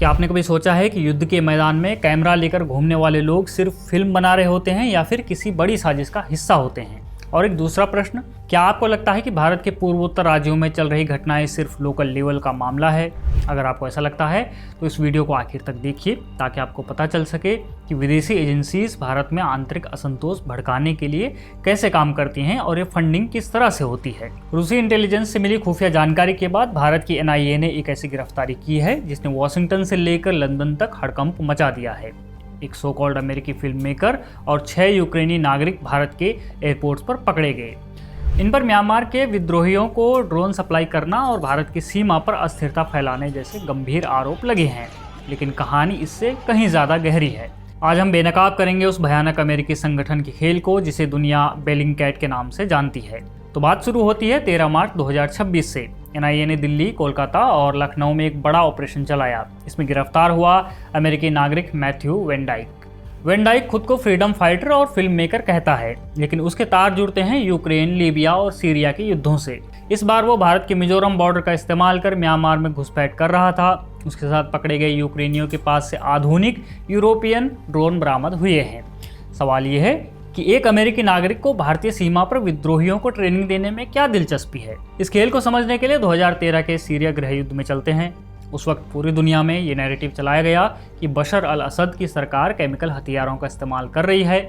क्या आपने कभी सोचा है कि युद्ध के मैदान में कैमरा लेकर घूमने वाले लोग सिर्फ फिल्म बना रहे होते हैं या फिर किसी बड़ी साजिश का हिस्सा होते हैं? और एक दूसरा प्रश्न, क्या आपको लगता है कि भारत के पूर्वोत्तर राज्यों में चल रही घटनाएं सिर्फ लोकल लेवल का मामला है? अगर आपको ऐसा लगता है तो इस वीडियो को आखिर तक देखिए ताकि आपको पता चल सके कि विदेशी एजेंसीज भारत में आंतरिक असंतोष भड़काने के लिए कैसे काम करती हैं और ये फंडिंग किस तरह से होती है। रूसी इंटेलिजेंस से मिली खुफिया जानकारी के बाद भारत की NIA ने एक ऐसी गिरफ्तारी की है जिसने वॉशिंगटन से लेकर लंदन तक हड़कंप मचा दिया है। एक सो कॉल्ड अमेरिकी फिल्म मेकर और 6 यूक्रेनी नागरिक भारत के एयरपोर्ट्स पर पकड़े गए। इन पर म्यांमार के विद्रोहियों को ड्रोन सप्लाई करना और भारत की सीमा पर अस्थिरता फैलाने जैसे गंभीर आरोप लगे हैं, लेकिन कहानी इससे कहीं ज़्यादा गहरी है। आज हम बेनकाब करेंगे उस भयानक अमेरिकी संगठन के खेल को जिसे दुनिया बेलिंगकैट के नाम से जानती है। तो बात शुरू होती है 13 मार्च 2026 से। NIA ने दिल्ली, कोलकाता और लखनऊ में एक बड़ा ऑपरेशन चलाया। इसमें गिरफ्तार हुआ अमेरिकी नागरिक मैथ्यू वेंडाइक। वेंडाइक खुद को फ्रीडम फाइटर और फिल्म मेकर कहता है, लेकिन उसके तार जुड़ते हैं यूक्रेन, लीबिया और सीरिया के युद्धों से। इस बार वो भारत के मिजोरम बॉर्डर का इस्तेमाल कर म्यांमार में घुसपैठ कर रहा था। उसके साथ पकड़े गए यूक्रेनियों के पास से आधुनिक यूरोपियन ड्रोन बरामद हुए हैं। सवाल ये है कि एक अमेरिकी नागरिक को भारतीय सीमा पर विद्रोहियों को ट्रेनिंग देने में क्या दिलचस्पी है? इस खेल को समझने के लिए 2013 के सीरिया गृह युद्ध में चलते हैं। उस वक्त पूरी दुनिया में ये नैरेटिव चलाया गया कि बशर अल असद की सरकार केमिकल हथियारों का इस्तेमाल कर रही है।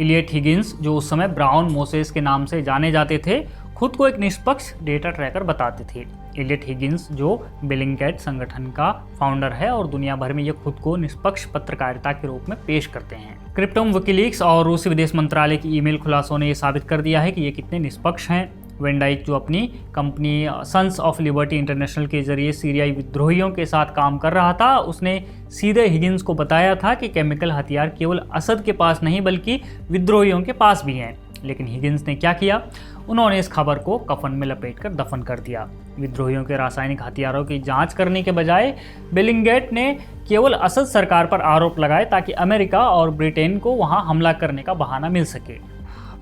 इलियट हिगिंस, जो उस समय ब्राउन मोसेस के नाम से जाने जाते थे, खुद को एक निष्पक्ष डेटा ट्रैकर बताते थे। इलियट हिगिंस, जो बेलिंगकैट संगठन का फाउंडर है और दुनिया भर में ये खुद को निष्पक्ष पत्रकारिता के रूप में पेश करते हैं। क्रिप्टोम, विकीलीक्स और रूसी विदेश मंत्रालय की ईमेल खुलासों ने यह साबित कर दिया है कि ये कितने निष्पक्ष हैं। वेंडाइक, जो अपनी company Sons of Liberty International के जरिए सीरियाई विद्रोहियों के साथ काम कर रहा था, उसने सीधे हिगिंस को बताया था कि केमिकल हथियार केवल असद के पास नहीं बल्कि विद्रोहियों के पास भी हैं। लेकिन हिगिंस ने क्या किया? उन्होंने इस खबर को कफन में लपेटकर दफन कर दिया। विद्रोहियों के रासायनिक हथियारों की जांच करने के बजाय बेलिंगकैट ने केवल असद सरकार पर आरोप लगाए ताकि अमेरिका और ब्रिटेन को वहां हमला करने का बहाना मिल सके।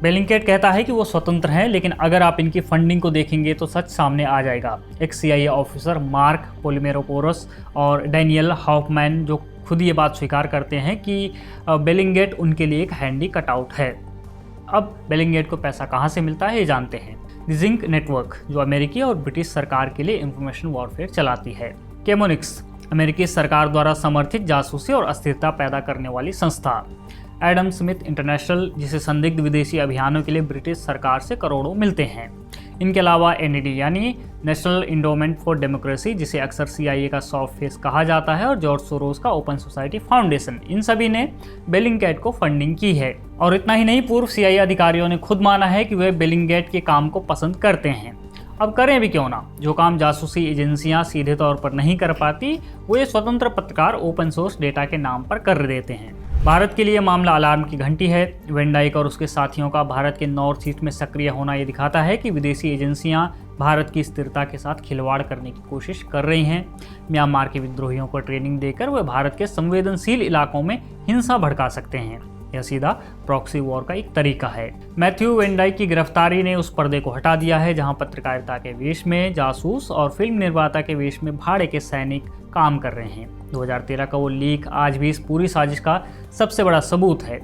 बेलिंगकैट कहता है कि वो स्वतंत्र हैं, लेकिन अगर आप इनकी फंडिंग को देखेंगे तो सच सामने आ जाएगा। एक CIA ऑफिसर मार्क पोलिमेरोपोरस और डैनियल हॉफमैन, जो खुद ये बात स्वीकार करते हैं कि बेलिंगकैट उनके लिए एक हैंडी कटआउट है। अब बेलिंगकैट को पैसा कहाँ से मिलता है ये जानते हैं। जिंक नेटवर्क, जो अमेरिकी और ब्रिटिश सरकार के लिए इंफॉर्मेशन वॉरफेयर चलाती है। केमोनिक्स, अमेरिकी सरकार द्वारा समर्थित जासूसी और अस्थिरता पैदा करने वाली संस्था। एडम स्मिथ इंटरनेशनल, जिसे संदिग्ध विदेशी अभियानों के लिए ब्रिटिश सरकार से करोड़ों मिलते हैं। इनके अलावा NED यानी नेशनल इंडोमेंट फॉर डेमोक्रेसी, जिसे अक्सर CIA का सॉफ्ट फेस कहा जाता है, और जॉर्ज सोरोस का ओपन सोसाइटी फाउंडेशन, इन सभी ने बेलिंगकैट को फंडिंग की है। और इतना ही नहीं, पूर्व CIA अधिकारियों ने खुद माना है कि वे बेलिंगकैट के काम को पसंद करते हैं। अब करें भी क्यों ना, जो काम जासूसी एजेंसियां सीधे तौर पर नहीं कर पाती, वो ये स्वतंत्र पत्रकार ओपन सोर्स डेटा के नाम पर कर देते हैं। भारत के लिए मामला अलार्म की घंटी है। वेंडाइक और उसके साथियों का भारत के नॉर्थ ईस्ट में सक्रिय होना ये दिखाता है कि विदेशी एजेंसियां भारत की स्थिरता के साथ खिलवाड़ करने की कोशिश कर रही हैं। म्यांमार के विद्रोहियों को ट्रेनिंग देकर वे भारत के संवेदनशील इलाकों में हिंसा भड़का सकते हैं। यह सीधा प्रॉक्सी वॉर का एक तरीका है। मैथ्यू वेंडाइक की गिरफ्तारी ने उस पर्दे को हटा दिया है जहां पत्रकारिता के वेश में जासूस और फिल्म निर्माता के वेश में भाड़े के सैनिक काम कर रहे हैं। 2013 का वो लीक आज भी इस पूरी साजिश का सबसे बड़ा सबूत है।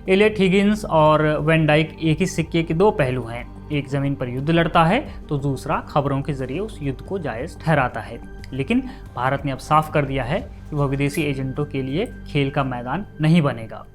इलियट हिगिंस और वेंडाइक एक ही सिक्के के दो पहलू हैं। एक जमीन पर युद्ध लड़ता है तो दूसरा खबरों के जरिए उस युद्ध को जायज ठहराता है। लेकिन भारत ने अब साफ कर दिया है कि वह विदेशी एजेंटों के लिए खेल का मैदान नहीं बनेगा।